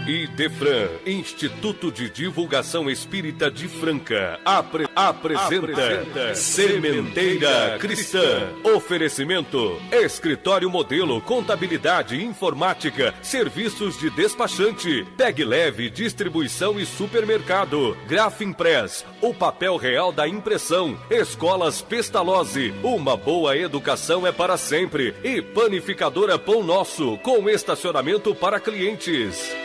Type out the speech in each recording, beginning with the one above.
IDEFRAN, Instituto de Divulgação Espírita de Franca, apresenta Sementeira Cristã. Oferecimento: Escritório Modelo, Contabilidade, Informática, Serviços de Despachante, Pegue Leve, Distribuição e Supermercado, Grafimpress, o papel real da impressão, Escolas Pestalozzi, uma boa educação é para sempre, e Panificadora Pão Nosso, com estacionamento para clientes.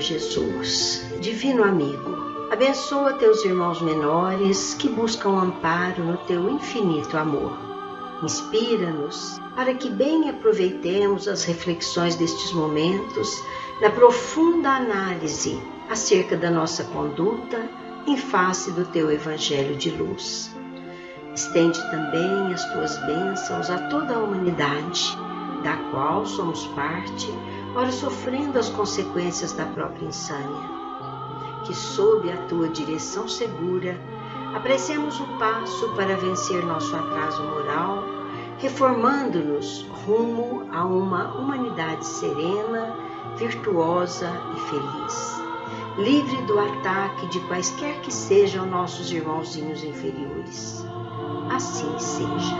Jesus, divino amigo, abençoa teus irmãos menores que buscam amparo no teu infinito amor. Inspira-nos para que bem aproveitemos as reflexões destes momentos na profunda análise acerca da nossa conduta em face do teu evangelho de luz. Estende também as tuas bênçãos a toda a humanidade, da qual somos parte, ora sofrendo as consequências da própria insânia. Que sob a tua direção segura, apressemos o passo para vencer nosso atraso moral, reformando-nos rumo a uma humanidade serena, virtuosa e feliz, livre do ataque de quaisquer que sejam nossos irmãozinhos inferiores. Assim seja.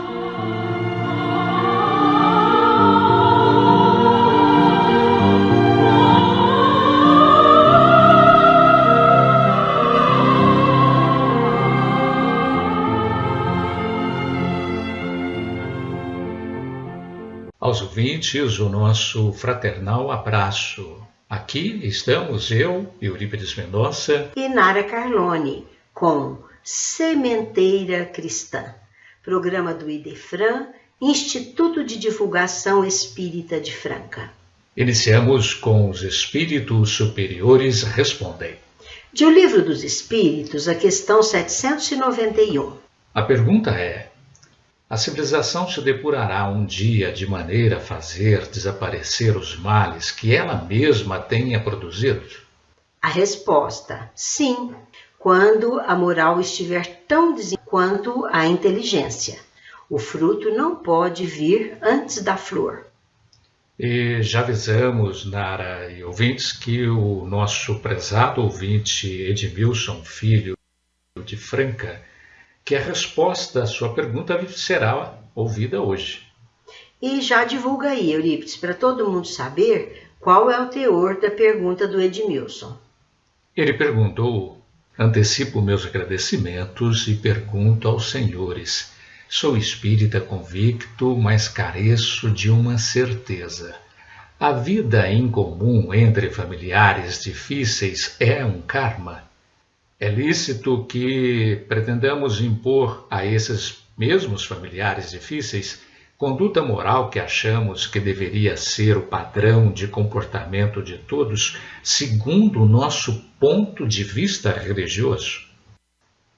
Aos ouvintes, o nosso fraternal abraço. Aqui estamos eu, Eurípides Mendonça e Nara Carlone, com Sementeira Cristã, programa do IDEFRAN, Instituto de Divulgação Espírita de Franca. Iniciamos com os Espíritos Superiores Respondem. De O Livro dos Espíritos, a questão 791. A pergunta é: a civilização se depurará um dia de maneira a fazer desaparecer os males que ela mesma tenha produzido? A resposta: sim, quando a moral estiver tão desenvolvida quanto a inteligência. O fruto não pode vir antes da flor. E já avisamos, Nara e ouvintes, que o nosso prezado ouvinte Edmilson Filho de Franca, que a resposta à sua pergunta será ouvida hoje. E já divulga aí, Eurípides, para todo mundo saber qual é o teor da pergunta do Edmilson. Ele perguntou: antecipo meus agradecimentos e pergunto aos senhores. Sou espírita convicto, mas careço de uma certeza. A vida incomum entre familiares difíceis é um karma? É lícito que pretendamos impor a esses mesmos familiares difíceis conduta moral que achamos que deveria ser o padrão de comportamento de todos, segundo o nosso ponto de vista religioso?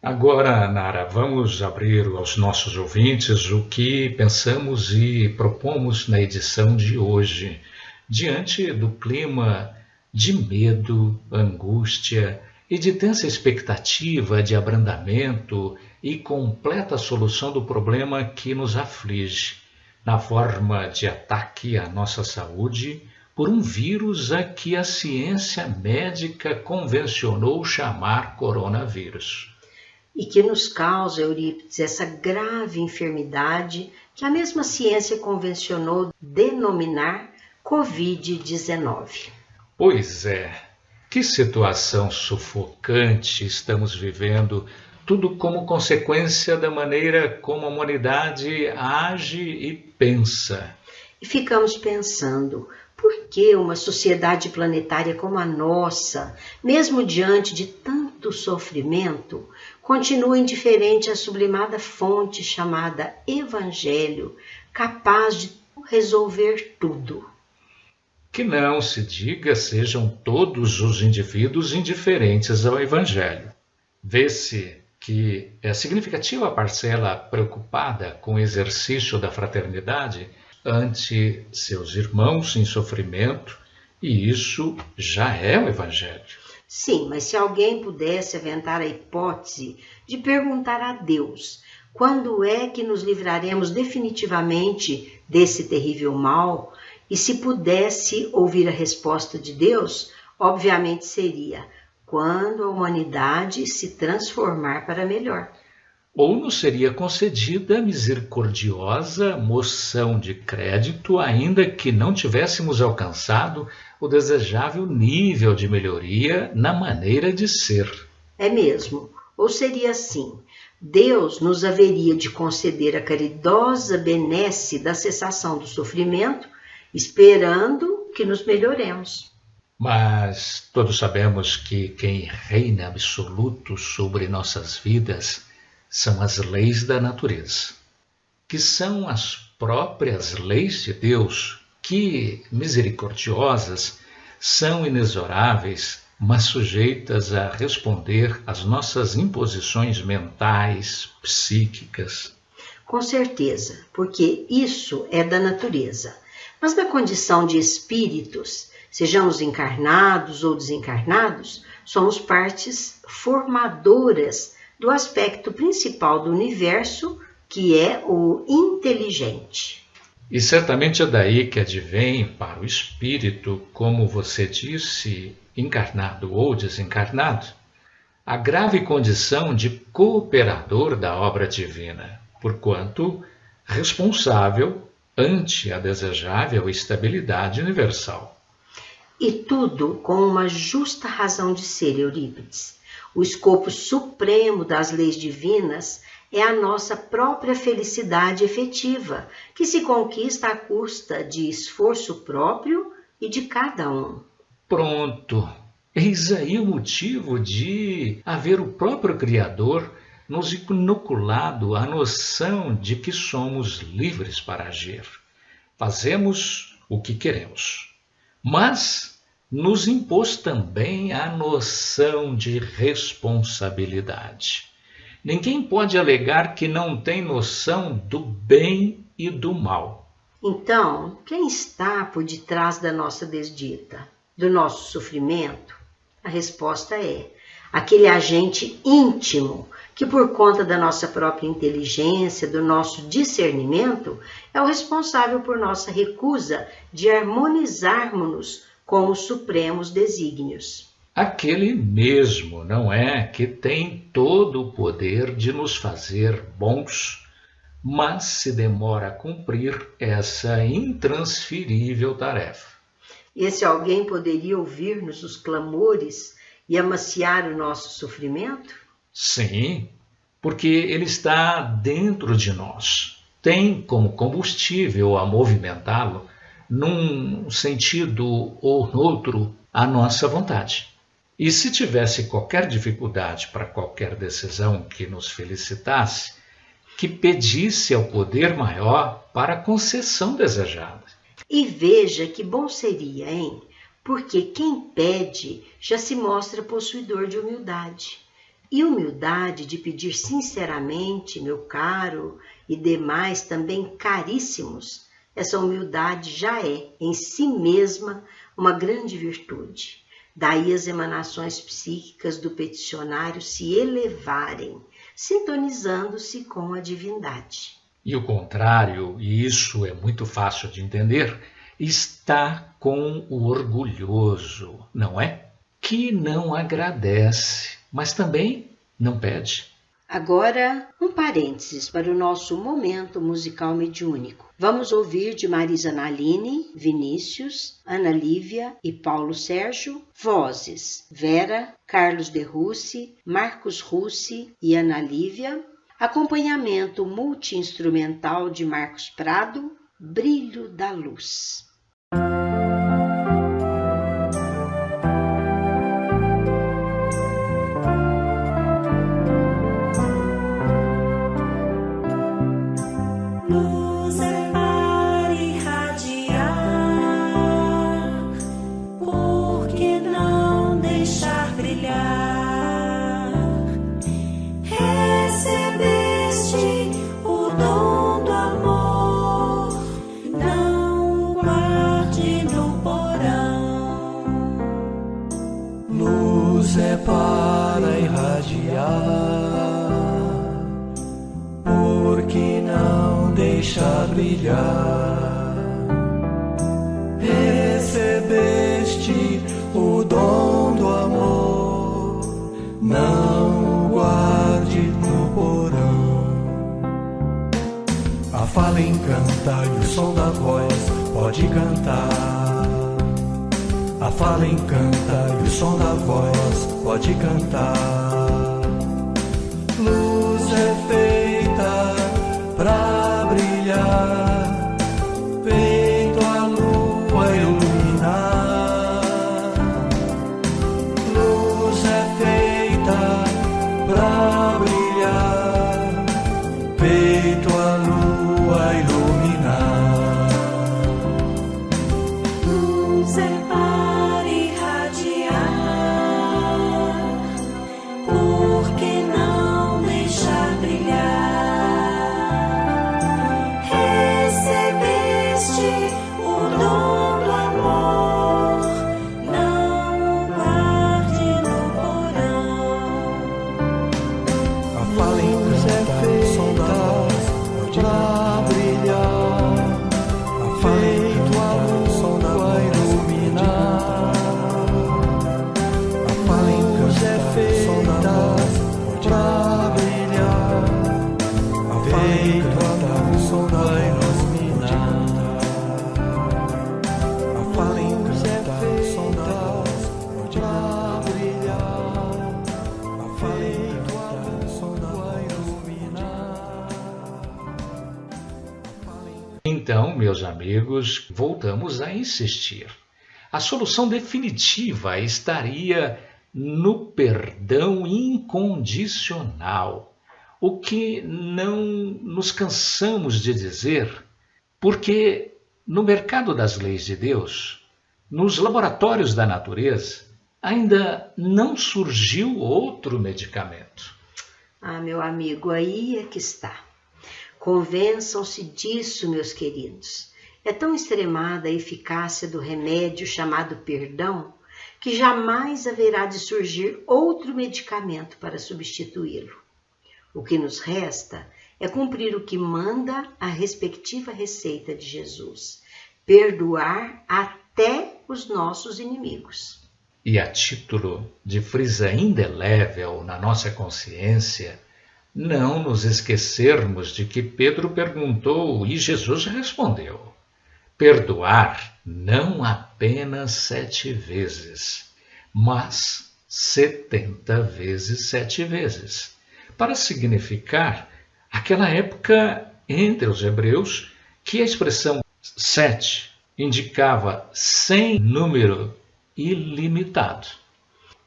Agora, Nara, vamos abrir aos nossos ouvintes o que pensamos e propomos na edição de hoje, diante do clima de medo, angústia e de tensa expectativa de abrandamento e completa solução do problema que nos aflige, na forma de ataque à nossa saúde por um vírus a que a ciência médica convencionou chamar coronavírus. E que nos causa, Eurípides, essa grave enfermidade que a mesma ciência convencionou denominar Covid-19. Pois é. Que situação sufocante estamos vivendo, tudo como consequência da maneira como a humanidade age e pensa. E ficamos pensando, Por que uma sociedade planetária como a nossa, mesmo diante de tanto sofrimento, continua indiferente à sublimada fonte chamada Evangelho, capaz de resolver tudo? Que não se diga sejam todos os indivíduos indiferentes ao Evangelho. Vê-se que é significativa a parcela preocupada com o exercício da fraternidade ante seus irmãos em sofrimento, e isso já é o Evangelho. Sim, mas se alguém pudesse aventar a hipótese de perguntar a Deus quando é que nos livraremos definitivamente desse terrível mal, e se pudesse ouvir a resposta de Deus, obviamente seria: quando a humanidade se transformar para melhor. Ou nos seria concedida a misericordiosa moção de crédito, ainda que não tivéssemos alcançado o desejável nível de melhoria na maneira de ser. É mesmo. Ou seria assim: Deus nos haveria de conceder a caridosa benesse da cessação do sofrimento, esperando que nos melhoremos. Mas todos sabemos que quem reina absoluto sobre nossas vidas são as leis da natureza, que são as próprias leis de Deus, que, misericordiosas, são inexoráveis, mas sujeitas a responder às nossas imposições mentais, psíquicas. Com certeza, porque isso é da natureza. Mas na condição de espíritos, sejamos encarnados ou desencarnados, somos partes formadoras do aspecto principal do universo, que é o inteligente. E certamente é daí que advém para o espírito, como você disse, encarnado ou desencarnado, a grave condição de cooperador da obra divina, porquanto responsável ante a desejável estabilidade universal. E tudo com uma justa razão de ser, Eurípides. O escopo supremo das leis divinas é a nossa própria felicidade efetiva, que se conquista à custa de esforço próprio e de cada um. Pronto! Eis aí o motivo de haver o próprio Criador nos inoculado a noção de que somos livres para agir. Fazemos o que queremos, mas nos impôs também a noção de responsabilidade. Ninguém pode alegar que não tem noção do bem e do mal. Então, quem está por detrás da nossa desdita, do nosso sofrimento? A resposta é aquele agente íntimo que, por conta da nossa própria inteligência, do nosso discernimento, é o responsável por nossa recusa de harmonizarmos-nos com os supremos desígnios. Aquele mesmo, não é, que tem todo o poder de nos fazer bons, mas se demora a cumprir essa intransferível tarefa. Esse alguém poderia ouvir-nos os clamores e amaciar o nosso sofrimento? Sim, porque ele está dentro de nós. Tem como combustível a movimentá-lo num sentido ou noutro a nossa vontade. E se tivesse qualquer dificuldade para qualquer decisão que nos felicitasse, que pedisse ao poder maior para a concessão desejada. E veja que bom seria, hein? Porque quem pede já se mostra possuidor de humildade. E humildade de pedir sinceramente, meu caro, e demais também caríssimos, essa humildade já é, em si mesma, uma grande virtude. Daí as emanações psíquicas do peticionário se elevarem, sintonizando-se com a divindade. E o contrário, e isso é muito fácil de entender, está com o orgulhoso, não é? Que não agradece, mas também não pede. Agora, um parênteses para o nosso momento musical mediúnico. Vamos ouvir de Marisa Naline, Vinícius, Ana Lívia e Paulo Sérgio, vozes Vera, Carlos de Russi, Marcos Russi e Ana Lívia, acompanhamento multi-instrumental de Marcos Prado, Brilho da Luz. irradiar? Por que não deixar brilhar? Recebeste o dom do amor, não o guarde no porão. A fala encanta e o som da voz pode cantar. A fala encanta e o som da voz pode cantar. Luz é feita pra brilhar, feito a lua iluminar. Luz é feita pra brilhar, feito a lua iluminar. Luz é para irradiar, por que não deixar brilhar? Recebeste o dom do amor, não o guarde no porão. A fala encanta, o som da voz pode brilhar. A fala encanta, o som da voz iluminar. A fala encanta, o som da voz pode brilhar. A fala encanta, o som da voz iluminar. A fala encanta, o som da voz pode brilhar. A fala encanta, o som da voz iluminar. Então, meus amigos, voltamos a insistir. A solução definitiva estaria no perdão incondicional, o que não nos cansamos de dizer, porque no mercado das leis de Deus, nos laboratórios da natureza, ainda não surgiu outro medicamento. Ah, meu amigo, aí é que está. Convençam-se disso, meus queridos. É tão extremada a eficácia do remédio chamado perdão que jamais haverá de surgir outro medicamento para substituí-lo. O que nos resta é cumprir o que manda a respectiva receita de Jesus: perdoar até os nossos inimigos. E a título de frisa indelével na nossa consciência, não nos esquecermos de que Pedro perguntou e Jesus respondeu: perdoar não apenas 7 vezes, mas 70 vezes 7 vezes, para significar aquela época entre os hebreus que a expressão 7 indicava 100 número ilimitado.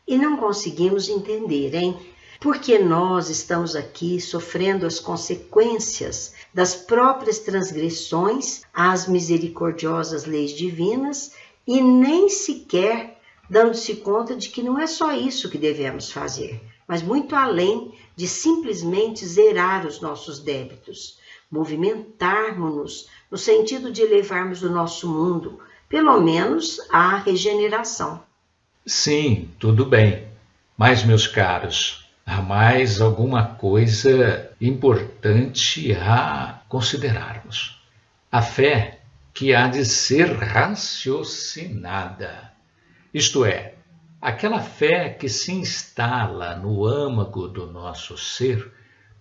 E não conseguimos entender, hein? Porque nós estamos aqui sofrendo as consequências das próprias transgressões às misericordiosas leis divinas e nem sequer dando-se conta de que não é só isso que devemos fazer, mas muito além de simplesmente zerar os nossos débitos, movimentarmos-nos no sentido de levarmos o nosso mundo, pelo menos, à regeneração. Sim, tudo bem, mas, meus caros, há mais alguma coisa importante a considerarmos. A fé que há de ser raciocinada, isto é, aquela fé que se instala no âmago do nosso ser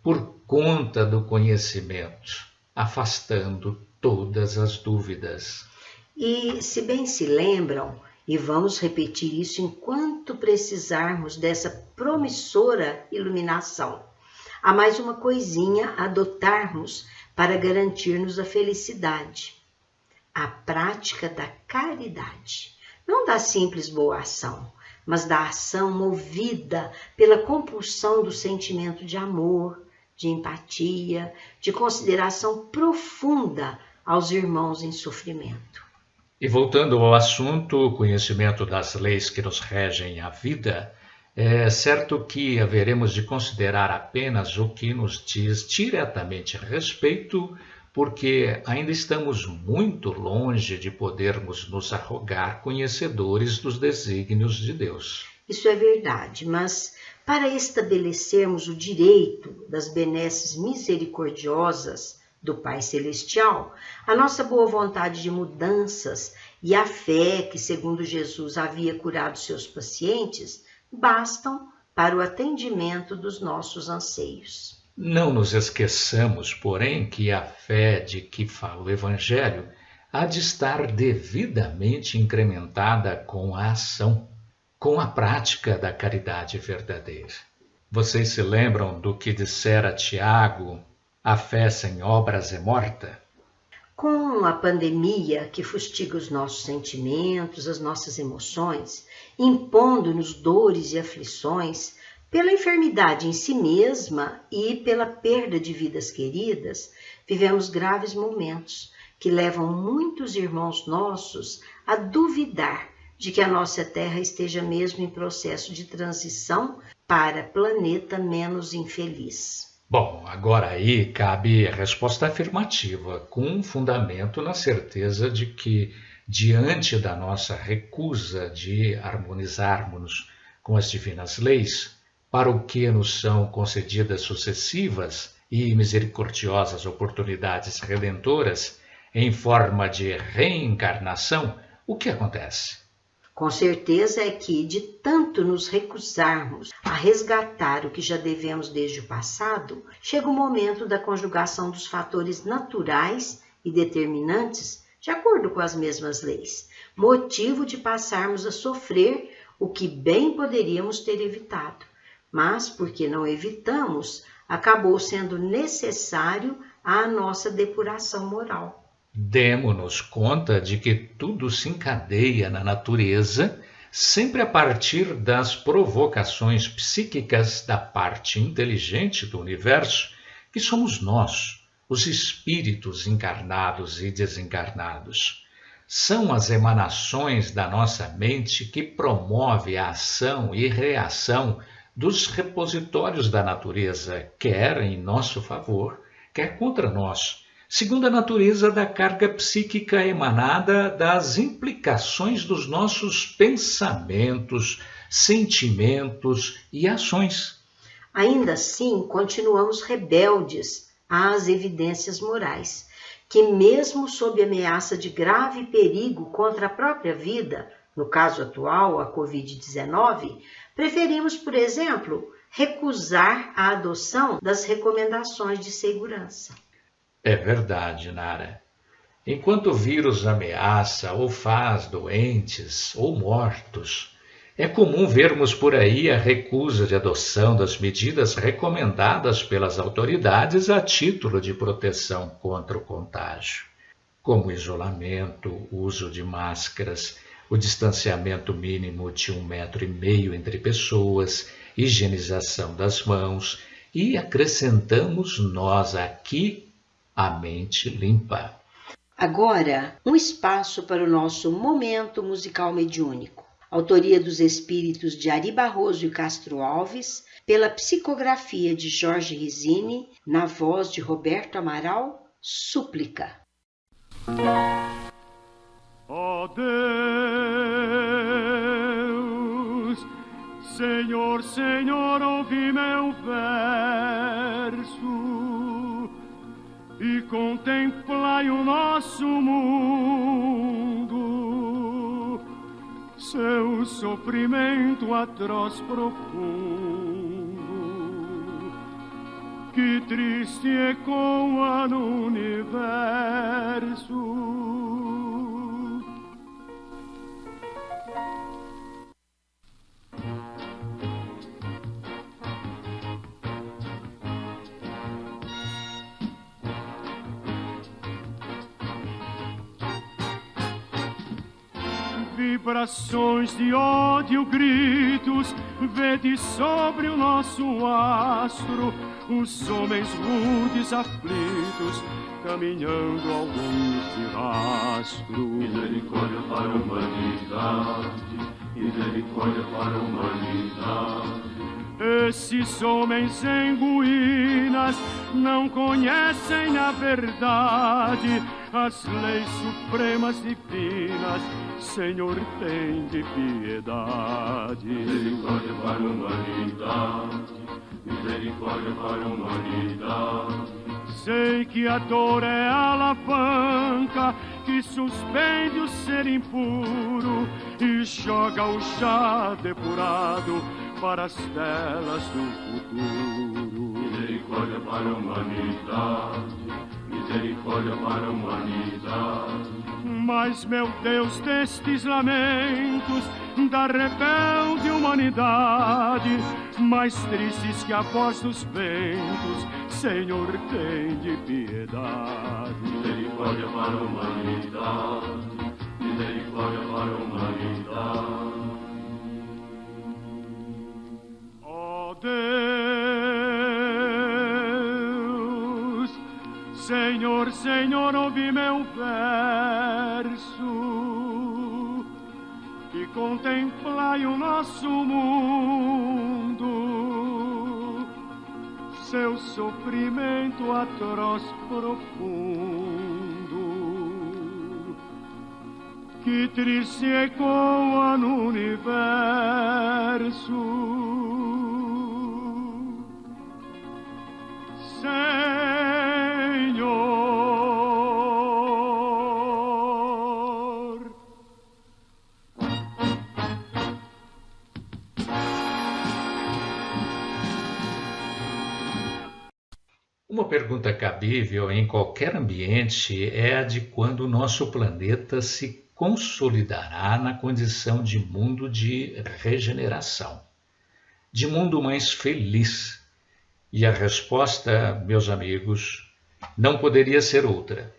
por conta do conhecimento, afastando todas as dúvidas. E, se bem se lembram, e vamos repetir isso enquanto precisarmos dessa promissora iluminação, há mais uma coisinha a adotarmos para garantir-nos a felicidade: a prática da caridade. Não da simples boa ação, mas da ação movida pela compulsão do sentimento de amor, de empatia, de consideração profunda aos irmãos em sofrimento. E voltando ao assunto, o conhecimento das leis que nos regem a vida, é certo que haveremos de considerar apenas o que nos diz diretamente a respeito, porque ainda estamos muito longe de podermos nos arrogar conhecedores dos desígnios de Deus. Isso é verdade, mas para estabelecermos o direito das benesses misericordiosas do Pai Celestial, a nossa boa vontade de mudanças e a fé que, segundo Jesus, havia curado seus pacientes, bastam para o atendimento dos nossos anseios. Não nos esqueçamos, porém, que a fé de que fala o Evangelho há de estar devidamente incrementada com a ação, com a prática da caridade verdadeira. Vocês se lembram do que dissera Tiago: a fé sem obras é morta? Com a pandemia que fustiga os nossos sentimentos, as nossas emoções, impondo-nos dores e aflições, pela enfermidade em si mesma e pela perda de vidas queridas, vivemos graves momentos que levam muitos irmãos nossos a duvidar de que a nossa Terra esteja mesmo em processo de transição para planeta menos infeliz. Bom, agora aí cabe a resposta afirmativa, com fundamento na certeza de que, diante da nossa recusa de harmonizarmos com as divinas leis, para o que nos são concedidas sucessivas e misericordiosas oportunidades redentoras, em forma de reencarnação, o que acontece? Com certeza é que, de tanto nos recusarmos a resgatar o que já devemos desde o passado, chega o momento da conjugação dos fatores naturais e determinantes de acordo com as mesmas leis, motivo de passarmos a sofrer o que bem poderíamos ter evitado, mas porque não evitamos, acabou sendo necessário a nossa depuração moral. Demo-nos conta de que tudo se encadeia na natureza, sempre a partir das provocações psíquicas da parte inteligente do universo, que somos nós, os espíritos encarnados e desencarnados. São as emanações da nossa mente que promove a ação e reação dos repositórios da natureza, quer em nosso favor, quer contra nós, segundo a natureza da carga psíquica emanada das implicações dos nossos pensamentos, sentimentos e ações. Ainda assim, continuamos rebeldes às evidências morais, que mesmo sob ameaça de grave perigo contra a própria vida, no caso atual, a Covid-19, preferimos, por exemplo, recusar a adoção das recomendações de segurança. É verdade, Nara. Enquanto o vírus ameaça ou faz doentes ou mortos, é comum vermos por aí a recusa de adoção das medidas recomendadas pelas autoridades a título de proteção contra o contágio, como o isolamento, o uso de máscaras, o distanciamento mínimo de 1,5 metro entre pessoas, higienização das mãos e acrescentamos nós aqui a mente limpa. Agora, um espaço para o nosso momento musical mediúnico. Autoria dos espíritos de Ari Barroso e Castro Alves, pela psicografia de Jorge Risini, na voz de Roberto Amaral, Súplica. Ó Deus, Senhor, Senhor, ouvi meu verso e contemplai o nosso mundo, seu sofrimento atroz profundo, que triste ecoa no universo. Vibrações de ódio, gritos, vede sobre o nosso astro os homens rudes aflitos, caminhando alguns de rastro. Misericórdia para a humanidade, misericórdia para a humanidade, Esses homens em ruínas não conhecem a verdade, as leis supremas divinas, Senhor, tem de piedade. Misericórdia para a humanidade, misericórdia para a humanidade. Sei que a dor é a alavanca que suspende o ser impuro e joga o chá depurado para as telas do futuro. Misericórdia para a humanidade, misericórdia para a humanidade. Mas, meu Deus, destes lamentos da rebelde humanidade, mais tristes que a voz dos ventos, Senhor, tem de piedade. Misericórdia para a humanidade, misericórdia para a humanidade. Ó Deus, Senhor, Senhor, ouvi meu verso e contemplai o nosso mundo, seu sofrimento atroz profundo, que triste ecoa no universo. Senhor, Uma pergunta cabível em qualquer ambiente é a de quando o nosso planeta se consolidará na condição de mundo de regeneração, de mundo mais feliz. E a resposta, meus amigos, não poderia ser outra.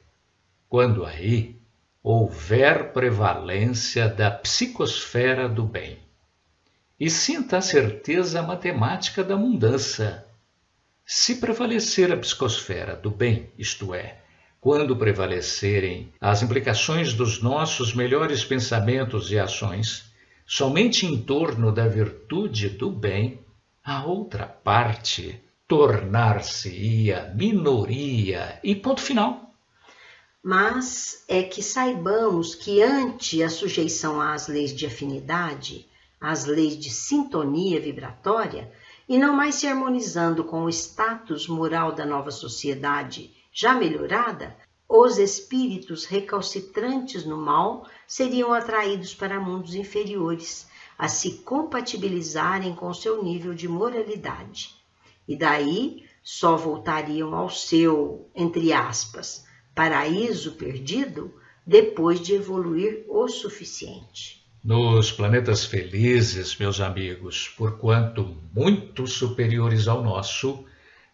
Quando aí houver prevalência da psicosfera do bem. E sinta a certeza matemática da mudança. Se prevalecer a psicosfera do bem, isto é, quando prevalecerem as implicações dos nossos melhores pensamentos e ações, somente em torno da virtude do bem, a outra parte tornar-se-ia minoria e ponto final. Mas é que saibamos que ante a sujeição às leis de afinidade, às leis de sintonia vibratória, e não mais se harmonizando com o status moral da nova sociedade já melhorada, os espíritos recalcitrantes no mal seriam atraídos para mundos inferiores, a se compatibilizarem com seu nível de moralidade. E daí só voltariam ao seu, entre aspas, paraíso perdido, depois de evoluir o suficiente. Nos planetas felizes, meus amigos, porquanto muito superiores ao nosso,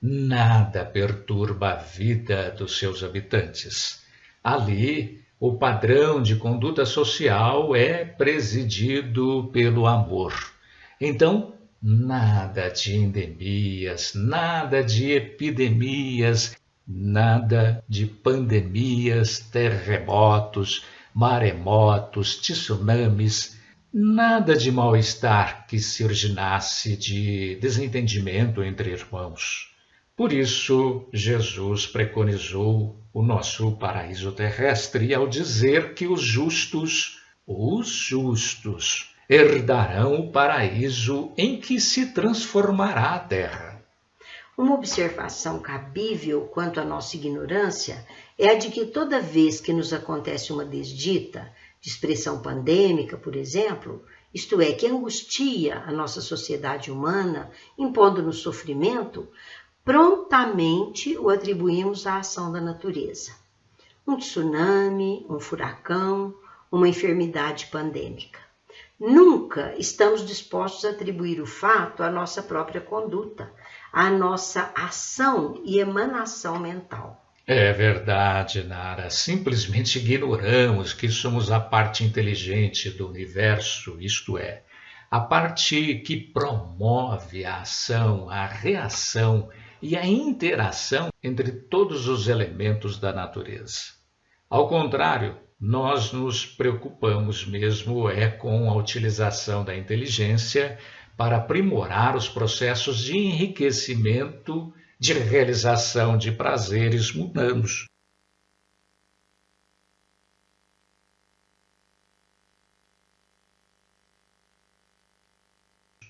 nada perturba a vida dos seus habitantes. Ali, o padrão de conduta social é presidido pelo amor. Então, nada de endemias, nada de epidemias, nada de pandemias, terremotos, maremotos, tsunamis, nada de mal-estar que se originasse de desentendimento entre irmãos. Por isso, Jesus preconizou o nosso paraíso terrestre ao dizer que os justos, herdarão o paraíso em que se transformará a terra. Uma observação cabível quanto à nossa ignorância é a de que toda vez que nos acontece uma desdita, de expressão pandêmica, por exemplo, isto é, que angustia a nossa sociedade humana, impondo-nos sofrimento, prontamente o atribuímos à ação da natureza. Um tsunami, um furacão, uma enfermidade pandêmica. Nunca estamos dispostos a atribuir o fato à nossa própria conduta, à nossa ação e emanação mental. É verdade, Nara. Simplesmente ignoramos que somos a parte inteligente do universo, isto é, a parte que promove a ação, a reação e a interação entre todos os elementos da natureza. Ao contrário, nós nos preocupamos mesmo com a utilização da inteligência para aprimorar os processos de enriquecimento, de realização de prazeres mundanos.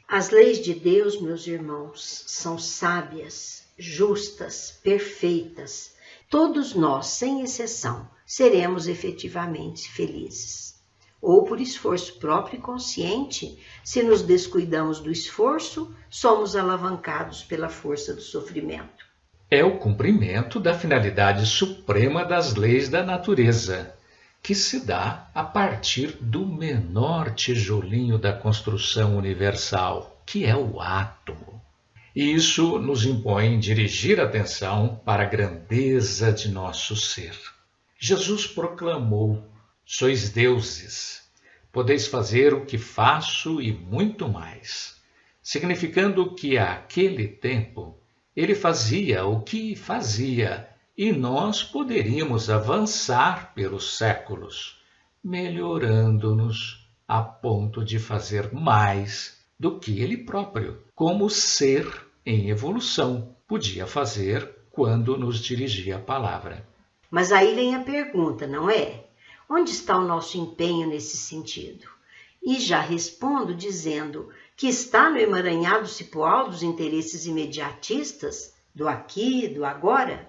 As leis de Deus, meus irmãos, são sábias, justas, perfeitas. Todos nós, sem exceção, seremos efetivamente felizes. Ou por esforço próprio e consciente, se nos descuidamos do esforço, somos alavancados pela força do sofrimento. É o cumprimento da finalidade suprema das leis da natureza, que se dá a partir do menor tijolinho da construção universal, que é o átomo. E isso nos impõe dirigir atenção para a grandeza de nosso ser. Jesus proclamou: sois deuses, podeis fazer o que faço e muito mais, significando que àquele tempo ele fazia o que fazia, e nós poderíamos avançar pelos séculos, melhorando-nos a ponto de fazer mais do que ele próprio, como ser em evolução, podia fazer quando nos dirigia a palavra. Mas aí vem a pergunta, não é? Onde está o nosso empenho nesse sentido? E já respondo dizendo que está no emaranhado cipoal dos interesses imediatistas, do aqui, do agora.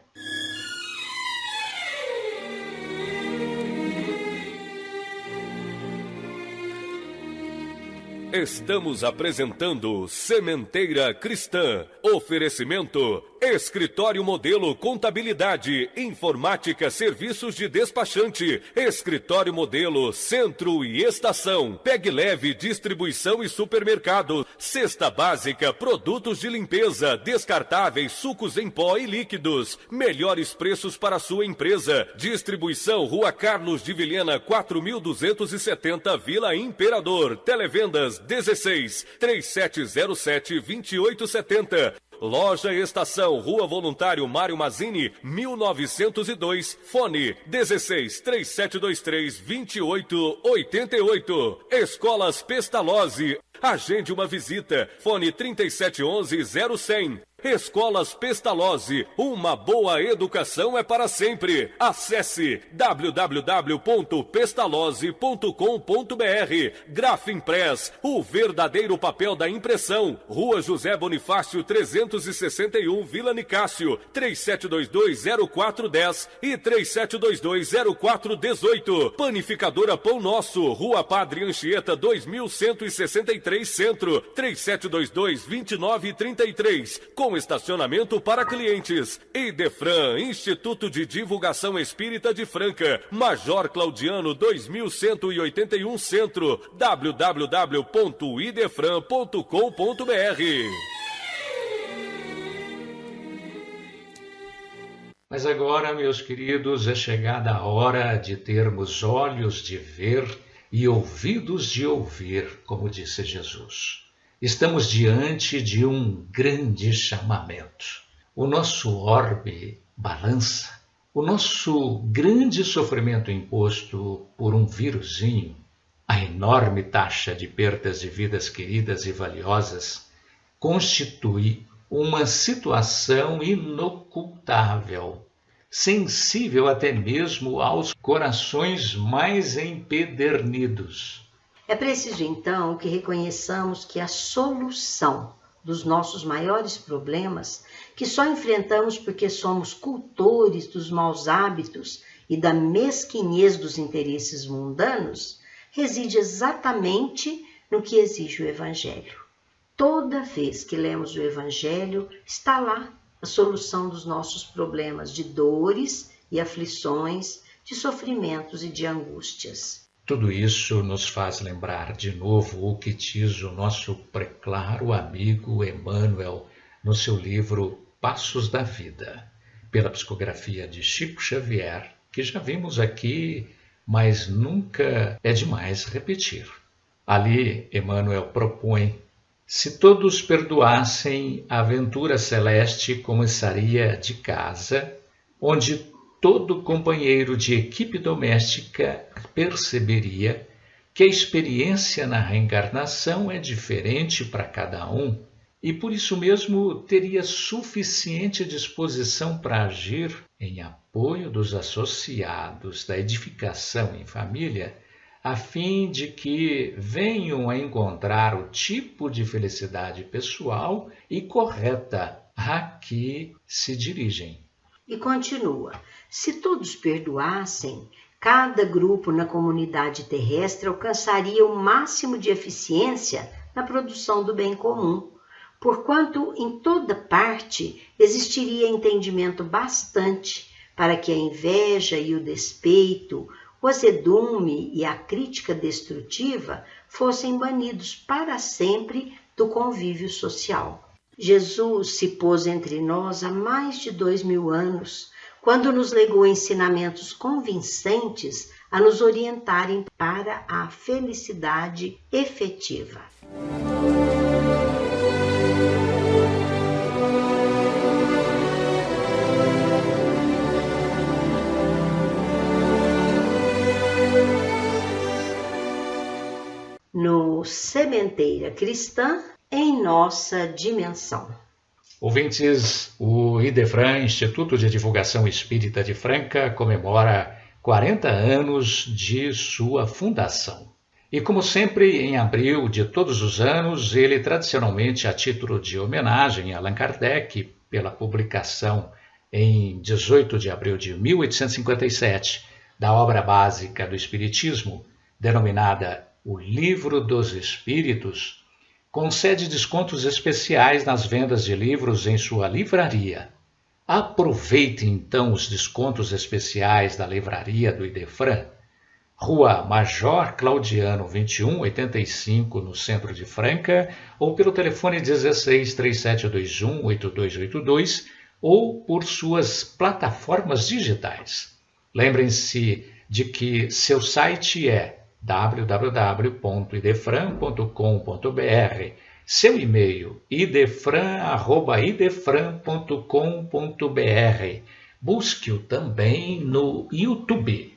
Estamos apresentando Sementeira Cristã. Oferecimento: Escritório Modelo Contabilidade, Informática, Serviços de Despachante, Escritório Modelo Centro e Estação, Pegue Leve Distribuição e Supermercado, Cesta Básica, Produtos de Limpeza, Descartáveis, Sucos em Pó e Líquidos, melhores preços para sua empresa. Distribuição Rua Carlos de Vilhena 4270, Vila Imperador. Televendas 16 3707 2870. Loja Estação, Rua Voluntário Mário Mazzini, 1902, fone 16 3723 2888. Escolas Pestalozzi, agende uma visita, fone 3711-0100. Escolas Pestalozzi, uma boa educação é para sempre. Acesse www.pestalozzi.com.br. Grafimpress, o verdadeiro papel da impressão. Rua José Bonifácio 361, Vila Nicásio, 3722-0410 e 3722-0418. Panificadora Pão Nosso, Rua Padre Anchieta 2163 Centro, 3722-2933. Com estacionamento para clientes. Idefran, Instituto de Divulgação Espírita de Franca, Major Claudiano 2181 Centro, www.idefran.com.br. Mas agora, meus queridos, é chegada a hora de termos olhos de ver e ouvidos de ouvir, como disse Jesus. Estamos diante de um grande chamamento. O nosso orbe balança. O nosso grande sofrimento imposto por um vírusinho, a enorme taxa de perdas de vidas queridas e valiosas, constitui uma situação inocultável, sensível até mesmo aos corações mais empedernidos. É preciso, então, que reconheçamos que a solução dos nossos maiores problemas, que só enfrentamos porque somos cultores dos maus hábitos e da mesquinhez dos interesses mundanos, reside exatamente no que exige o Evangelho. Toda vez que lemos o Evangelho, está lá a solução dos nossos problemas de dores e aflições, de sofrimentos e de angústias. Tudo isso nos faz lembrar de novo o que diz o nosso preclaro amigo Emmanuel no seu livro Passos da Vida, pela psicografia de Chico Xavier, que já vimos aqui, mas nunca é demais repetir. Ali, Emmanuel propõe: se todos perdoassem, a aventura celeste começaria de casa, onde todo companheiro de equipe doméstica perceberia que a experiência na reencarnação é diferente para cada um e por isso mesmo teria suficiente disposição para agir em apoio dos associados da edificação em família, a fim de que venham a encontrar o tipo de felicidade pessoal e correta a que se dirigem. E continua: se todos perdoassem, cada grupo na comunidade terrestre alcançaria o máximo de eficiência na produção do bem comum, porquanto em toda parte existiria entendimento bastante para que a inveja e o despeito, o azedume e a crítica destrutiva fossem banidos para sempre do convívio social. Jesus se pôs entre nós há mais de 2000 anos, quando nos legou ensinamentos convincentes a nos orientarem para a felicidade efetiva. No Sementeira Cristã, em nossa dimensão. Ouvintes, o IDEFRAN, Instituto de Divulgação Espírita de Franca, comemora 40 anos de sua fundação. E como sempre, em abril de todos os anos, ele tradicionalmente, a título de homenagem a Allan Kardec, pela publicação em 18 de abril de 1857 da obra básica do Espiritismo, denominada O Livro dos Espíritos, concede descontos especiais nas vendas de livros em sua livraria. Aproveite então os descontos especiais da livraria do IDEFRAN, Rua Major Claudiano 2185, no centro de Franca, ou pelo telefone 16 3721 8282 ou por suas plataformas digitais. Lembrem-se de que seu site é www.idefran.com.br, seu e-mail idefran@idefran.com.br. Busque-o também no YouTube.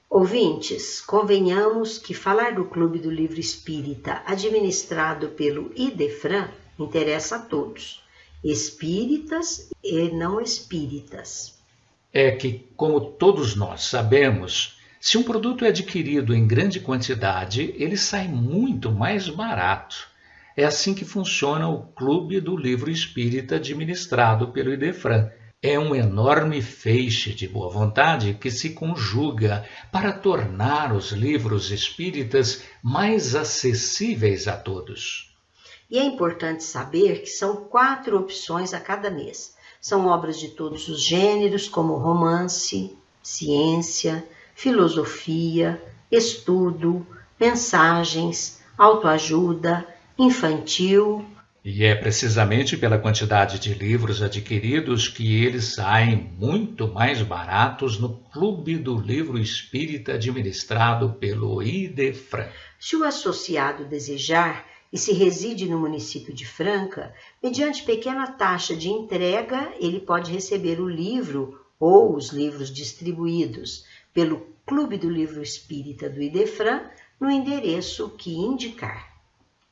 Ouvintes, convenhamos que falar do Clube do Livro Espírita, administrado pelo IDEFRAN, interessa a todos, espíritas e não espíritas. É que, como todos nós sabemos, se um produto é adquirido em grande quantidade, ele sai muito mais barato. É assim que funciona o Clube do Livro Espírita administrado pelo IDEFRAN. É um enorme feixe de boa vontade que se conjuga para tornar os livros espíritas mais acessíveis a todos. E é importante saber que são 4 opções a cada mês. São obras de todos os gêneros, como romance, ciência, filosofia, estudo, mensagens, autoajuda, infantil. E é precisamente pela quantidade de livros adquiridos que eles saem muito mais baratos no Clube do Livro Espírita administrado pelo IDEFRAN. Se o associado desejar e se reside no município de Franca, mediante pequena taxa de entrega, ele pode receber o livro ou os livros distribuídos pelo Clube do Livro Espírita do IDEFRAN no endereço que indicar.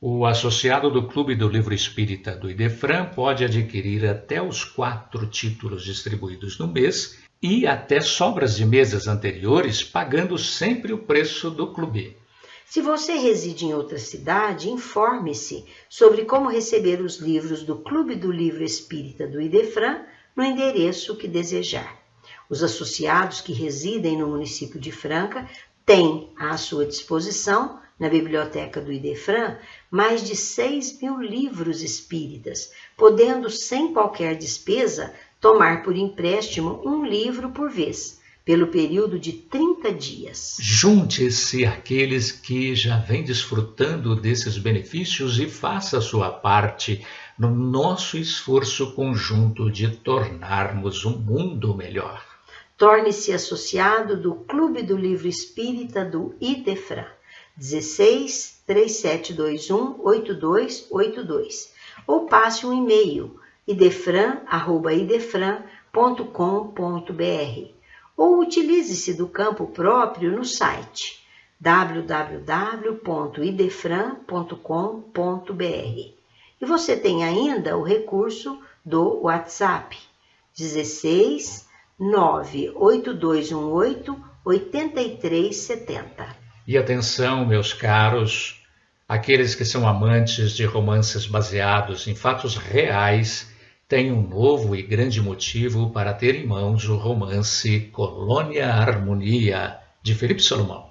O associado do Clube do Livro Espírita do IDEFRAN pode adquirir até os 4 títulos distribuídos no mês e até sobras de meses anteriores, pagando sempre o preço do clube. Se você reside em outra cidade, informe-se sobre como receber os livros do Clube do Livro Espírita do IDEFRAN no endereço que desejar. Os associados que residem no município de Franca têm à sua disposição, na biblioteca do IDEFRAN, mais de 6.000 livros espíritas, podendo, sem qualquer despesa, tomar por empréstimo um livro por vez, pelo período de 30 dias. Junte-se àqueles que já vêm desfrutando desses benefícios e faça a sua parte no nosso esforço conjunto de tornarmos um mundo melhor. Torne-se associado do Clube do Livro Espírita do IDEFRAN, 16 3721 8282, ou passe um e-mail idefran@idefran.com.br, ou utilize-se do campo próprio no site www.idefran.com.br. E você tem ainda o recurso do WhatsApp 16 98218 8370. E atenção, meus caros, aqueles que são amantes de romances baseados em fatos reais têm um novo e grande motivo para ter em mãos o romance Colônia Harmonia, de Felipe Salomão.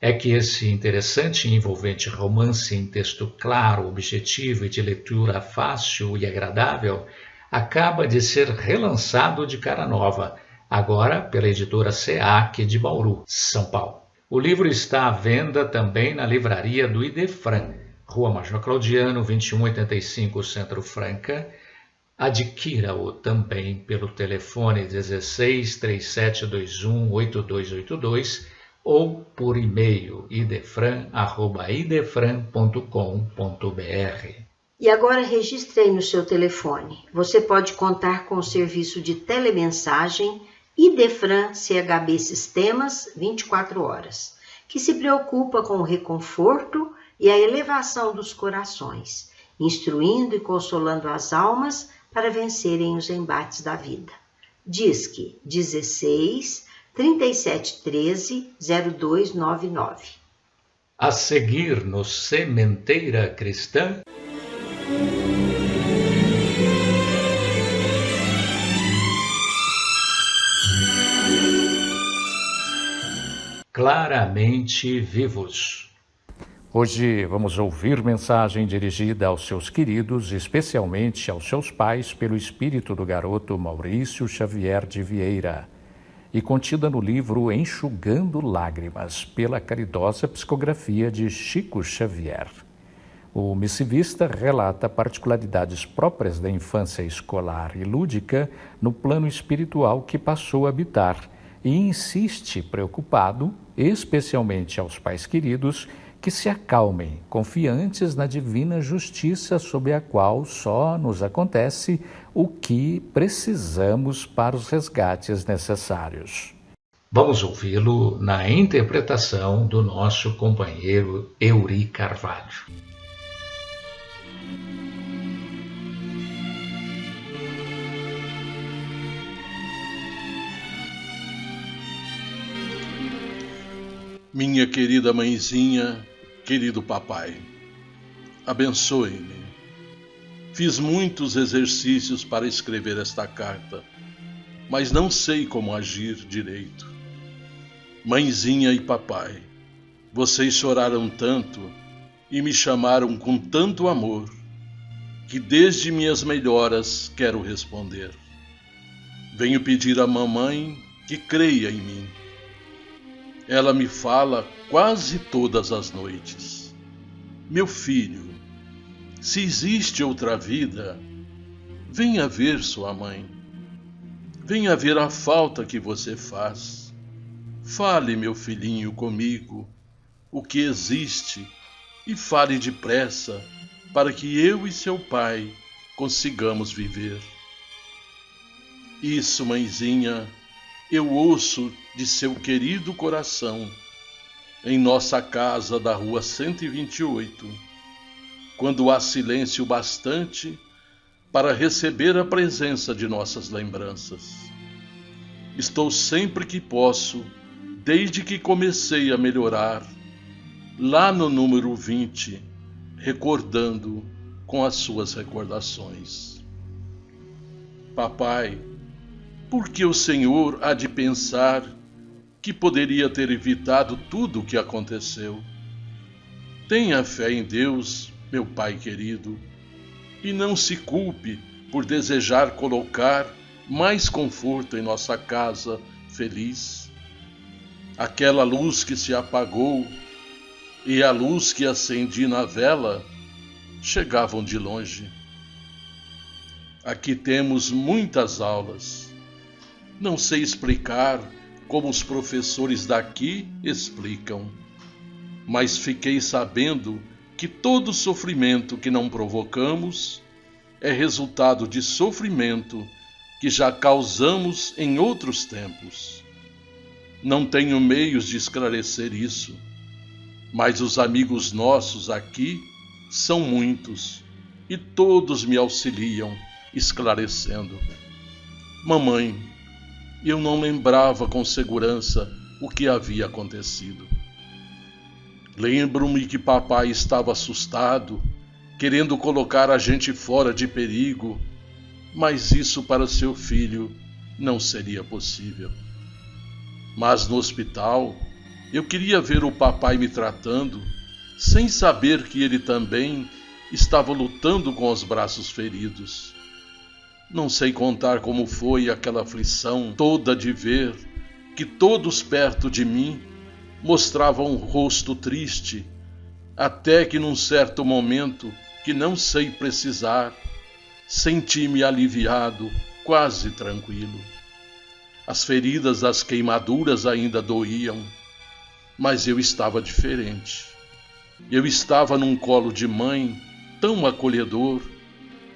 É que esse interessante e envolvente romance em texto claro, objetivo e de leitura fácil e agradável acaba de ser relançado de cara nova, agora pela editora SEAC de Bauru, São Paulo. O livro está à venda também na livraria do Idefran, Rua Major Claudiano, 2185, Centro Franca. Adquira-o também pelo telefone 16 3721 8282 ou por e-mail idefran@idefran.com.br. E agora registre aí no seu telefone. Você pode contar com o serviço de telemensagem Idefran CHB Sistemas 24 horas, que se preocupa com o reconforto e a elevação dos corações, instruindo e consolando as almas para vencerem os embates da vida. Disque 16 3713 0299. A seguir no Sementeira Cristã. Claramente vivos. Hoje vamos ouvir mensagem dirigida aos seus queridos, especialmente aos seus pais, pelo espírito do garoto Maurício Xavier de Vieira, e contida no livro Enxugando Lágrimas, pela caridosa psicografia de Chico Xavier. O missivista relata particularidades próprias da infância escolar e lúdica no plano espiritual que passou a habitar e insiste, preocupado, especialmente aos pais queridos, que se acalmem, confiantes na divina justiça sob a qual só nos acontece o que precisamos para os resgates necessários. Vamos ouvi-lo na interpretação do nosso companheiro Eurí Carvalho. Minha querida mãezinha, querido papai, abençoe-me. Fiz muitos exercícios para escrever esta carta, mas não sei como agir direito. Mãezinha e papai, vocês choraram tanto e me chamaram com tanto amor, que desde minhas melhoras quero responder. Venho pedir à mamãe que creia em mim. Ela me fala quase todas as noites. Meu filho, se existe outra vida, venha ver sua mãe. Venha ver a falta que você faz. Fale, meu filhinho, comigo, o que existe, e fale depressa, para que eu e seu pai consigamos viver. Isso, mãezinha, eu ouço de seu querido coração, em nossa casa da rua 128, quando há silêncio bastante para receber a presença de nossas lembranças. Estou sempre que posso, desde que comecei a melhorar, lá no número 20, recordando com as suas recordações. Papai, por que o Senhor há de pensar que poderia ter evitado tudo o que aconteceu? Tenha fé em Deus, meu pai querido, e não se culpe por desejar colocar mais conforto em nossa casa feliz. Aquela luz que se apagou e a luz que acendi na vela chegavam de longe. Aqui temos muitas aulas. Não sei explicar como os professores daqui explicam, mas fiquei sabendo que todo sofrimento que não provocamos é resultado de sofrimento que já causamos em outros tempos. Não tenho meios de esclarecer isso, mas os amigos nossos aqui são muitos e todos me auxiliam, esclarecendo. Mamãe, eu não lembrava com segurança o que havia acontecido. Lembro-me que papai estava assustado, querendo colocar a gente fora de perigo, mas isso para seu filho não seria possível. Mas no hospital, eu queria ver o papai me tratando, sem saber que ele também estava lutando com os braços feridos. Não sei contar como foi aquela aflição toda de ver que todos perto de mim mostravam um rosto triste, até que num certo momento, que não sei precisar, senti-me aliviado, quase tranquilo. As feridas das queimaduras ainda doíam, mas eu estava diferente. Eu estava num colo de mãe tão acolhedor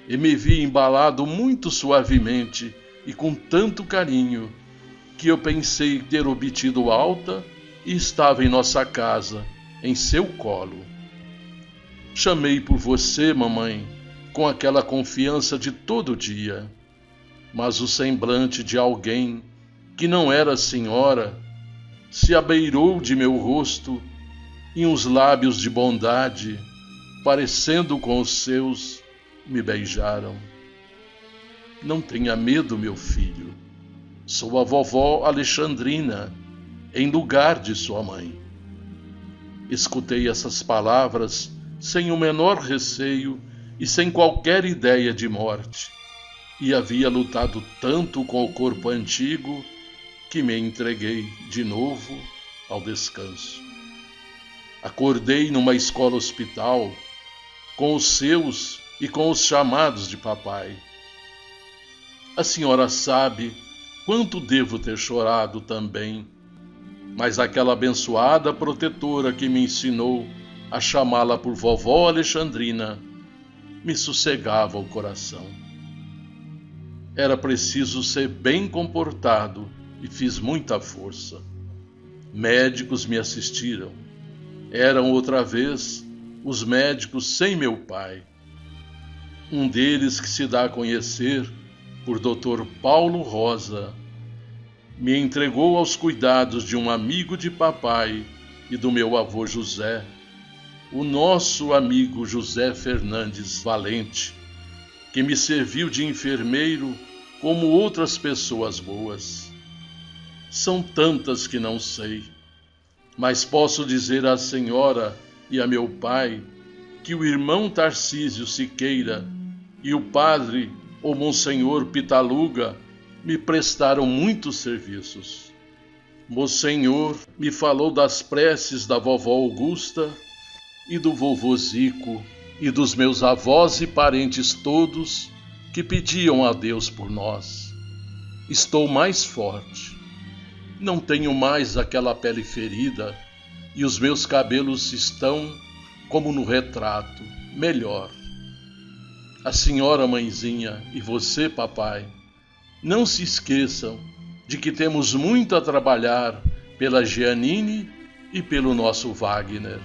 e me vi embalado muito suavemente e com tanto carinho que eu pensei ter obtido alta e estava em nossa casa, em seu colo. Chamei por você, mamãe, com aquela confiança de todo dia, mas o semblante de alguém que não era senhora se abeirou de meu rosto e uns lábios de bondade, parecendo com os seus, me beijaram. Não tenha medo, meu filho. Sou a vovó Alexandrina, em lugar de sua mãe. Escutei essas palavras sem o menor receio e sem qualquer ideia de morte, e havia lutado tanto com o corpo antigo que me entreguei de novo ao descanso. Acordei numa escola-hospital com os seus e com os chamados de papai. A senhora sabe quanto devo ter chorado também, mas aquela abençoada protetora que me ensinou a chamá-la por vovó Alexandrina me sossegava o coração. Era preciso ser bem comportado e fiz muita força. Médicos me assistiram. Eram outra vez os médicos sem meu pai. Um deles, que se dá a conhecer por Dr. Paulo Rosa, me entregou aos cuidados de um amigo de papai e do meu avô José, o nosso amigo José Fernandes Valente, que me serviu de enfermeiro como outras pessoas boas. São tantas que não sei, mas posso dizer à senhora e a meu pai que o irmão Tarcísio Siqueira e o padre ou Monsenhor Pitaluga me prestaram muitos serviços. Monsenhor me falou das preces da vovó Augusta e do vovô Zico e dos meus avós e parentes todos que pediam a Deus por nós. Estou mais forte. Não tenho mais aquela pele ferida e os meus cabelos estão, como no retrato, melhor. A senhora mãezinha e você, papai, não se esqueçam de que temos muito a trabalhar pela Giannini e pelo nosso Wagner.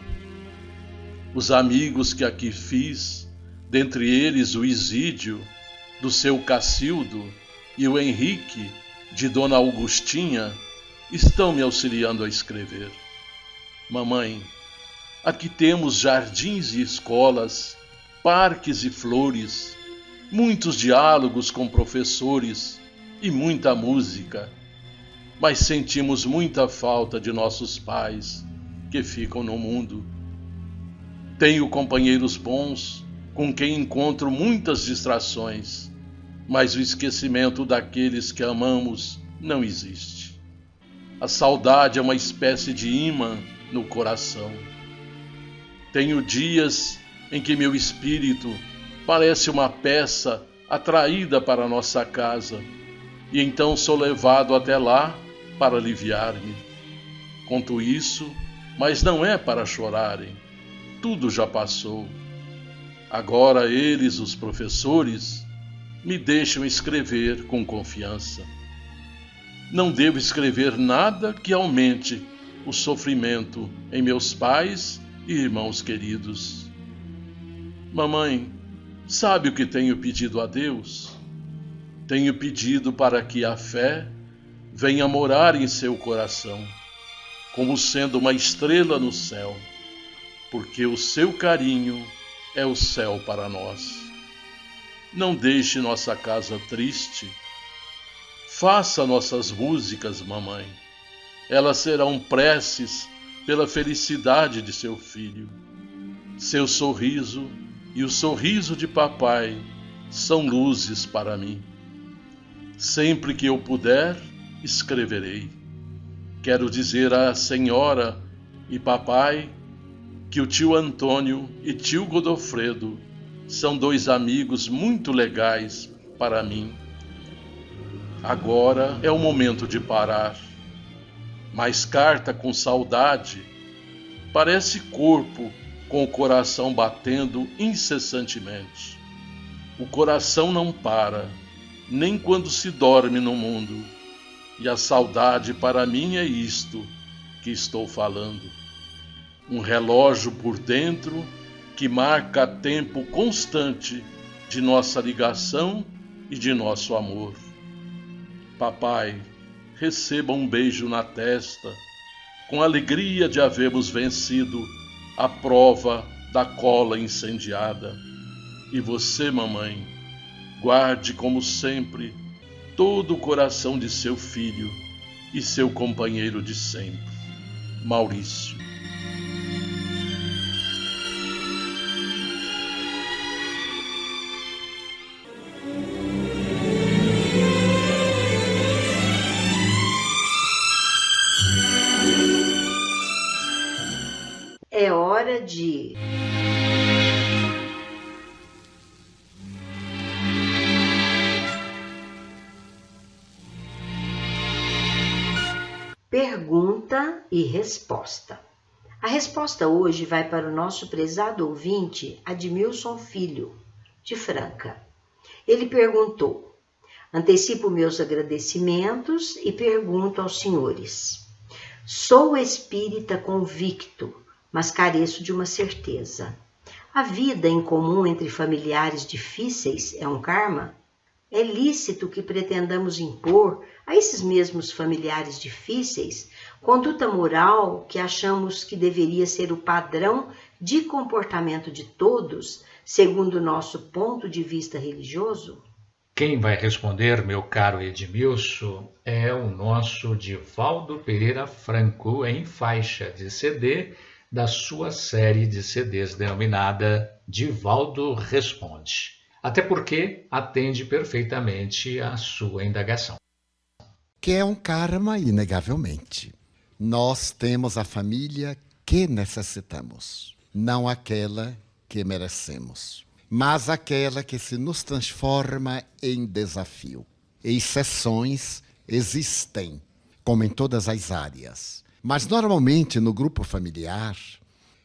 Os amigos que aqui fiz, dentre eles o Isídio, do seu Cacildo, e o Henrique, de Dona Augustinha, estão me auxiliando a escrever. Mamãe, aqui temos jardins e escolas, parques e flores, muitos diálogos com professores e muita música, mas sentimos muita falta de nossos pais que ficam no mundo. Tenho companheiros bons com quem encontro muitas distrações, mas o esquecimento daqueles que amamos não existe. A saudade é uma espécie de imã no coração. Tenho dias em que meu espírito parece uma peça atraída para nossa casa, e então sou levado até lá para aliviar-me. Conto isso, mas não é para chorarem. Tudo já passou. Agora eles, os professores, me deixam escrever com confiança. Não devo escrever nada que aumente o sofrimento em meus pais e irmãos queridos. Mamãe, sabe o que tenho pedido a Deus? Tenho pedido para que a fé venha morar em seu coração, como sendo uma estrela no céu, porque o seu carinho é o céu para nós. Não deixe nossa casa triste. Faça nossas músicas, mamãe. Elas serão preces pela felicidade de seu filho. Seu sorriso e o sorriso de papai são luzes para mim. Sempre que eu puder, escreverei. Quero dizer à senhora e papai que o tio Antônio e tio Godofredo são 2 amigos muito legais para mim. Agora é o momento de parar. Mas carta com saudade parece corpo com o coração batendo incessantemente. O coração não para, nem quando se dorme no mundo. E a saudade para mim é isto que estou falando. Um relógio por dentro que marca tempo constante de nossa ligação e de nosso amor. Papai, receba um beijo na testa, com alegria de havermos vencido a prova da cola incendiada. E você, mamãe, guarde como sempre todo o coração de seu filho e seu companheiro de sempre, Maurício. É hora de pergunta e resposta. A resposta hoje vai para o nosso prezado ouvinte Admilson Filho, de Franca. Ele perguntou: antecipo meus agradecimentos e pergunto aos senhores. Sou espírita convicto, mas careço de uma certeza. A vida em comum entre familiares difíceis é um karma? É lícito que pretendamos impor a esses mesmos familiares difíceis conduta moral que achamos que deveria ser o padrão de comportamento de todos, segundo o nosso ponto de vista religioso? Quem vai responder, meu caro Edmilson, é o nosso Divaldo Pereira Franco, em faixa de CD da sua série de CDs denominada Divaldo Responde. Até porque atende perfeitamente à sua indagação. Que é um karma, inegavelmente. Nós temos a família que necessitamos, não aquela que merecemos, mas aquela que se nos transforma em desafio. Exceções existem, como em todas as áreas, mas normalmente no grupo familiar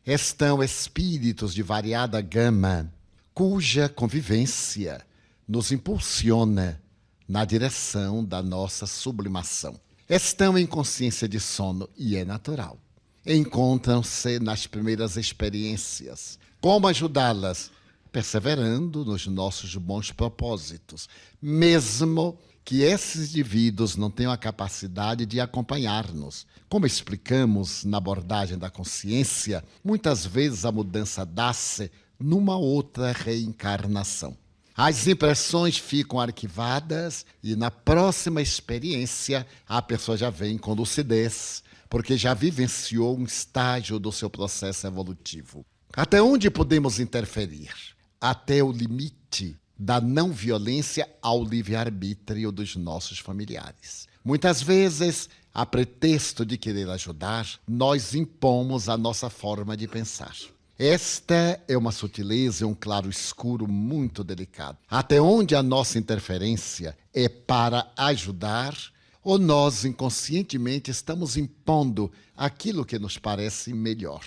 estão espíritos de variada gama, cuja convivência nos impulsiona na direção da nossa sublimação. Estão em consciência de sono e é natural. Encontram-se nas primeiras experiências. Como ajudá-las? Perseverando nos nossos bons propósitos, mesmo que esses indivíduos não tenham a capacidade de acompanhar-nos. Como explicamos na abordagem da consciência, muitas vezes a mudança dá-se numa outra reencarnação. As impressões ficam arquivadas e na próxima experiência a pessoa já vem com lucidez, porque já vivenciou um estágio do seu processo evolutivo. Até onde podemos interferir? Até o limite da não violência ao livre-arbítrio dos nossos familiares. Muitas vezes, a pretexto de querer ajudar, nós impomos a nossa forma de pensar. Esta é uma sutileza e um claro-escuro muito delicado. Até onde a nossa interferência é para ajudar ou nós inconscientemente estamos impondo aquilo que nos parece melhor.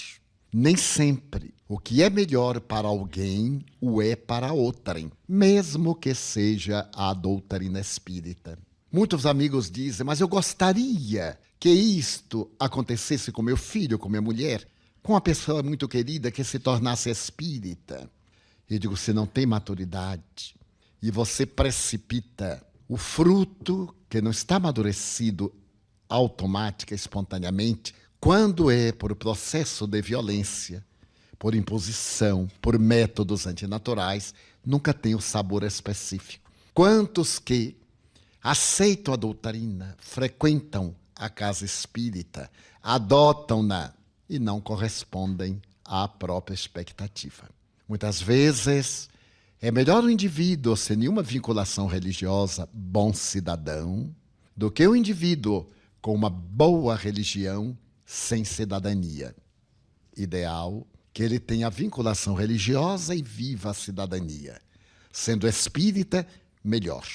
Nem sempre o que é melhor para alguém o é para outrem, mesmo que seja a doutrina espírita. Muitos amigos dizem, mas eu gostaria que isto acontecesse com meu filho, com minha mulher. com uma pessoa muito querida que se tornasse espírita. Eu digo, você não tem maturidade e você precipita o fruto que não está amadurecido automática, espontaneamente, quando é por processo de violência, por imposição, por métodos antinaturais, nunca tem o sabor específico. Quantos que aceitam a doutrina, frequentam a casa espírita, adotam-na e não correspondem à própria expectativa. Muitas vezes é melhor o indivíduo sem nenhuma vinculação religiosa, bom cidadão, do que o indivíduo com uma boa religião sem cidadania. Ideal que ele tenha vinculação religiosa e viva a cidadania. Sendo espírita, melhor.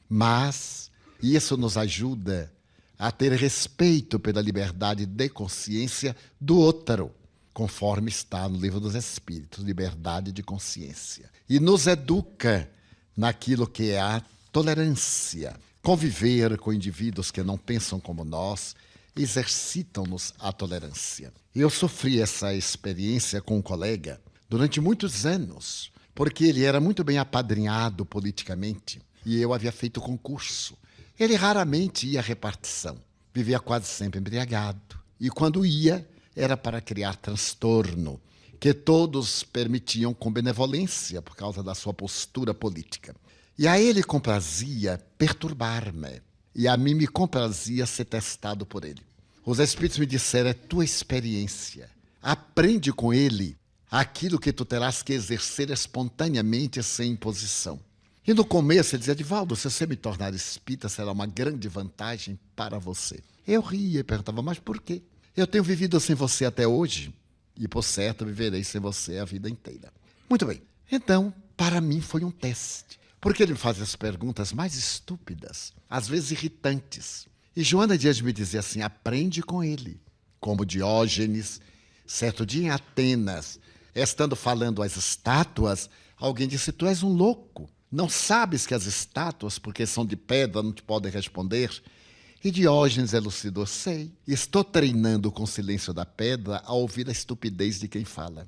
Mas isso nos ajuda a ter respeito pela liberdade de consciência do outro, conforme está no Livro dos Espíritos, liberdade de consciência. E nos educa naquilo que é a tolerância. Conviver com indivíduos que não pensam como nós exercitam-nos a tolerância. Eu sofri essa experiência com um colega durante muitos anos, porque ele era muito bem apadrinhado politicamente e eu havia feito concurso. Ele raramente ia à repartição, vivia quase sempre embriagado. E quando ia, era para criar transtorno, que todos permitiam com benevolência por causa da sua postura política. E a ele comprazia perturbar-me, e a mim me comprazia ser testado por ele. Os Espíritos me disseram, é tua experiência. Aprende com ele aquilo que tu terás que exercer espontaneamente sem imposição. E no começo ele dizia, Divaldo, se você me tornar espírita, será uma grande vantagem para você. Eu ria e perguntava, mas por quê? Eu tenho vivido sem você até hoje, e por certo viverei sem você a vida inteira. Muito bem. Então, para mim foi um teste, porque ele me fazia as perguntas mais estúpidas, às vezes irritantes. E Joana Dias me dizia assim, aprende com ele. Como Diógenes, certo dia em Atenas, estando falando às estátuas, alguém disse, tu és um louco. Não sabes que as estátuas, porque são de pedra, não te podem responder? E Diógenes elucidou, sei, estou treinando com o silêncio da pedra a ouvir a estupidez de quem fala.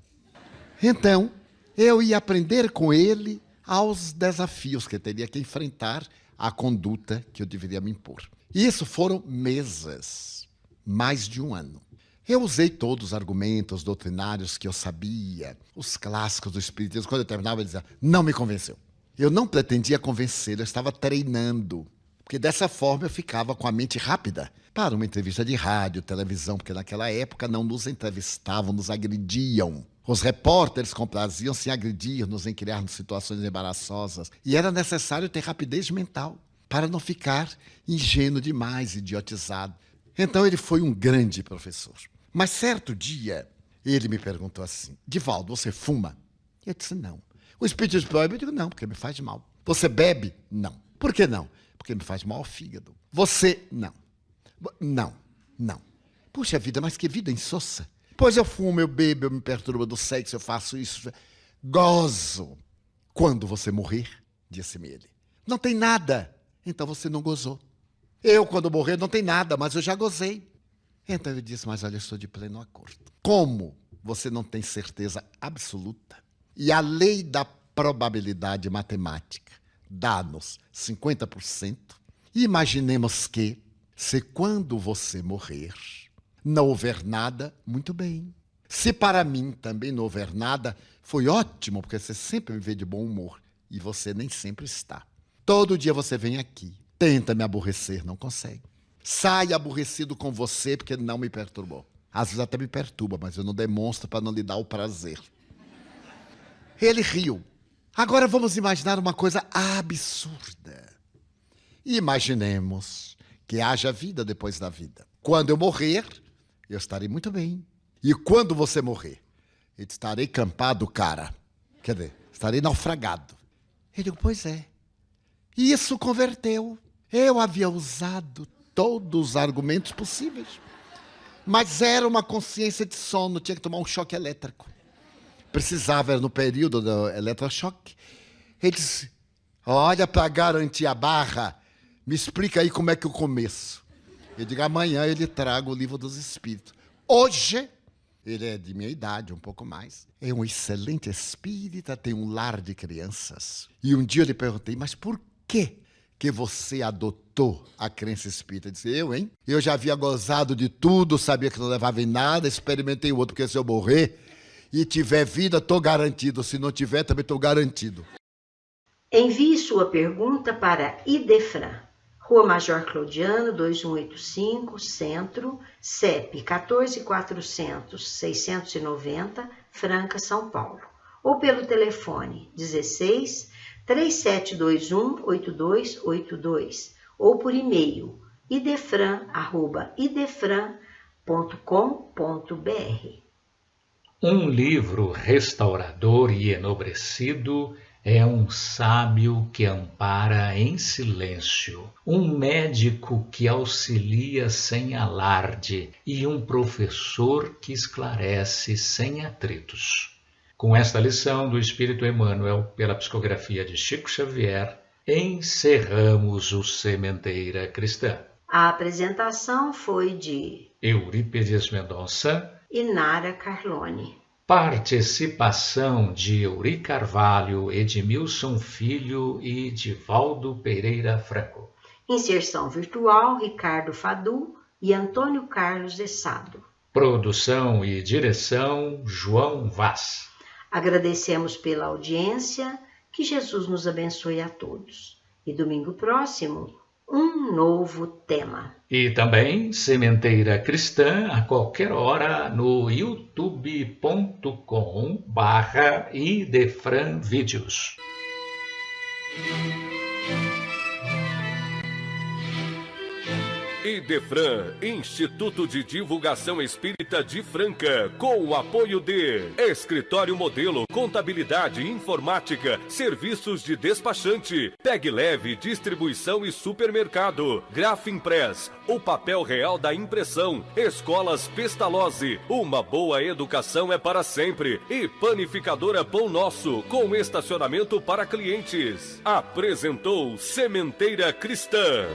Então, eu ia aprender com ele aos desafios que teria que enfrentar, a conduta que eu deveria me impor. E isso foram meses, mais de um ano. Eu usei todos os argumentos doutrinários que eu sabia, os clássicos do espiritismo. Quando eu terminava, ele dizia, não me convenceu. Eu não pretendia convencê-lo, eu estava treinando. Porque dessa forma eu ficava com a mente rápida para uma entrevista de rádio, televisão, porque naquela época não nos entrevistavam, nos agrediam. Os repórteres compraziam-se em agredir-nos, em criar-nos situações embaraçosas. E era necessário ter rapidez mental para não ficar ingênuo demais, idiotizado. Então ele foi um grande professor. Mas certo dia, ele me perguntou assim, Divaldo, você fuma? Eu disse, não. O espírito proíbe? Eu digo, não, porque me faz mal. Você bebe? Não. Por que não? Porque me faz mal ao fígado. Você? Não. Não. Puxa vida, mas que vida insossa. Pois eu fumo, eu bebo, eu me perturbo do sexo, eu faço isso. Gozo. Quando você morrer, disse-me ele, não tem nada. Então você não gozou. Eu, quando morrer, não tem nada, mas eu já gozei. Então ele disse, mas olha, eu estou de pleno acordo. Como você não tem certeza absoluta, e a lei da probabilidade matemática dá-nos 50%, imaginemos que, se quando você morrer, não houver nada, muito bem. Se para mim também não houver nada, foi ótimo, porque você sempre me vê de bom humor, e você nem sempre está. Todo dia você vem aqui, tenta me aborrecer, não consegue. Sai aborrecido com você porque não me perturbou. Às vezes até me perturba, mas eu não demonstro para não lhe dar o prazer. Ele riu. Agora vamos imaginar uma coisa absurda. Imaginemos que haja vida depois da vida. Quando eu morrer, eu estarei muito bem. E quando você morrer, eu estarei campado, cara. Quer dizer, estarei naufragado. Eu digo, pois é. E isso converteu. Eu havia usado todos os argumentos possíveis. Mas era uma consciência de sono, tinha que tomar um choque elétrico. Precisava, era no período do eletrochoque. Ele disse, olha, para garantir a barra, me explica aí como é que eu começo. Eu digo, amanhã eu lhe trago o Livro dos Espíritos. Hoje, ele é de minha idade, um pouco mais. É um excelente espírita, tem um lar de crianças. E um dia eu lhe perguntei, mas por que você adotou a crença espírita? Ele disse, hein? Eu já havia gozado de tudo, sabia que não levava em nada, experimentei o outro, porque se eu morrer e tiver vida, estou garantido. Se não tiver, também estou garantido. Envie sua pergunta para Idefran, Rua Major Clodiano, 2185, Centro, CEP 14400-690, Franca, São Paulo. Ou pelo telefone 16 3721 8282 ou por e-mail idefran@idefran.com.br. Um livro restaurador e enobrecido é um sábio que ampara em silêncio, um médico que auxilia sem alarde e um professor que esclarece sem atritos. Com esta lição do Espírito Emmanuel, pela psicografia de Chico Xavier, encerramos o Sementeira Cristã. A apresentação foi de Eurípides Mendonça e Nara Carlone. Participação de Euri Carvalho, Edmilson Filho e Divaldo Pereira Franco. Inserção virtual, Ricardo Fadu e Antônio Carlos de Sado. Produção e direção, João Vaz. Agradecemos pela audiência, que Jesus nos abençoe a todos. E domingo próximo, um novo tema. E também Sementeira Cristã a qualquer hora no youtube.com/idefranvídeos. Idefran, Instituto de Divulgação Espírita de Franca, com o apoio de Escritório Modelo, Contabilidade, Informática, Serviços de Despachante, Tag Leve, Distribuição e Supermercado, Grafimpress, o papel real da impressão, Escolas Pestalozzi, uma boa educação é para sempre, e Panificadora Pão Nosso, com estacionamento para clientes. Apresentou Sementeira Cristã.